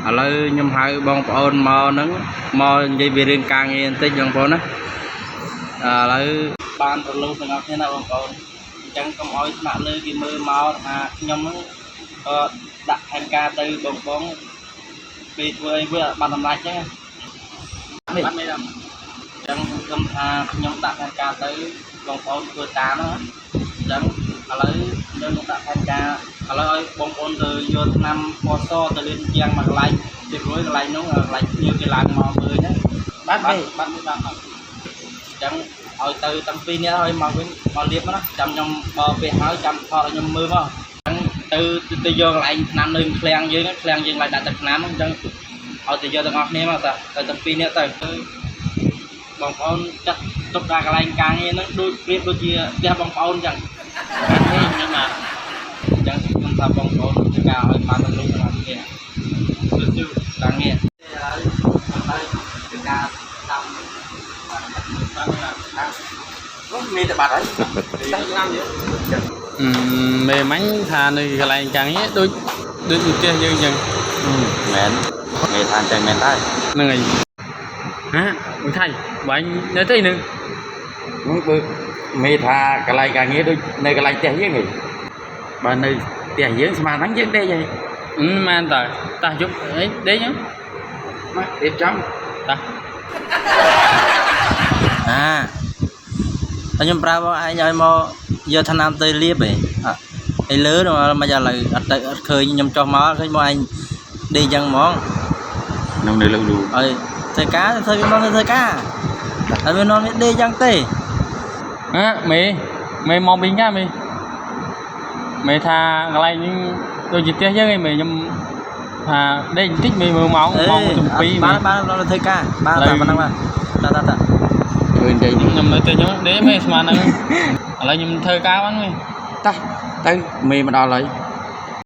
ឥឡូវខ្ញុំហៅបងប្អូនមកហ្នឹងមកនិយាយពីរឿងការងារបន្តិចបងប្អូនណាឥឡូវបានរលូនទាំងអស់គ្នាណាបងប្អូនអញ្ចឹងកុំឲ្យថ្នាក់លើគេមើលមកថាខ្ញុំហ្នឹងដាក់ផែនការទៅបងពេលធ្វើអីវាបានសម្រេចអញ្ចឹងនេះអញ្ចឹងខ្ញុំថាខ្ញុំដាក់ផែនការទៅបងប្អូនធ្វើតាមណាអញ្ចឹងឥឡូវខ្ញុំនឹងដាក់ផែនការឥឡូវឲ្យបងប្អូនទៅយកឆ្នាំពណ៌សទៅលានជាងមកកន្លែងពីរួយកន្លែងនោះកន្លែងភ្ញៀវគេឡើងមកមើលហ្នឹងបាទអញ្ចឹងឲ្យទៅតាំងពីនេះឲ្យមកវិញមកលៀបណាចាំខ្ញុំបើពេលហើយចាំថតឲ្យខ្ញុំមើលមកអញ្ចឹងទៅយកកន្លែងឆ្នាំនៅឃ្លាំងយើងឡើងដាក់ទឹកឆ្នាំអញ្ចឹងឲ្យទៅយកទាំងអស់គ្នាមកទៅតាំងពីនេះទៅបងប្អូនចាត់ទុកដាក់កន្លែងការងារហ្នឹងដូចប្រៀបដូចជាផ្ទះបងប្អូនអញ្ចឹងនេះខ្ញុំបាទអញ្ចឹងខ្ញុំថាបងប្អូនធ្វើការឲ្យបានទៅទាំងអស់គ្នាគឺការងារហើយធ្វើការតាមមានតែបាត់ហើយតែឆ្នាំទៀតមេមាញ់ថានៅកន្លែងកាំងនេះដូចផ្ទះយើងអញ្ចឹងមែនមេថាអញ្ចឹងមែនដែរហ្នឹងហើយហាមិនថៃបាញ់នៅទីហ្នឹងបើមេថាកន្លែងកាំងនេះដូចនៅកន្លែងផ្ទះយើងហីបើនៅផ្ទះយើងស្មានហ្នឹងយើងដេកហើយមែនតើតាយប់អីដេកហ្នឹងមករៀបចំតាតែខ្ញុំប្រាប់បងឯងឲ្យមកយកថ្នាំទៅលាបឯលើមិនឥឡូវអត់ឃើញខ្ញុំចុះមកឃើញបងឯងដេកចឹងហ្មងខ្ញុំនៅលើលូឲ្យធ្វើការធ្វើវាមកធ្វើការហើយវានាំវាដេកចឹងទេមេមកវិញណាមេថាកន្លែងនេះដូចជាផ្ទះយើងឯងមេខ្ញុំថាដេកបន្តិចមេមើលម៉ោង7បានធ្វើការបានតែប៉ុណ្ណឹងបាទតាឃើញតែខ្ញុំនៅទៅខ្ញុំដេកមេស្មានហ្នឹងឥឡូវខ្ញុំធ្វើការបានមេតោះទៅមេមកដល់ហើយ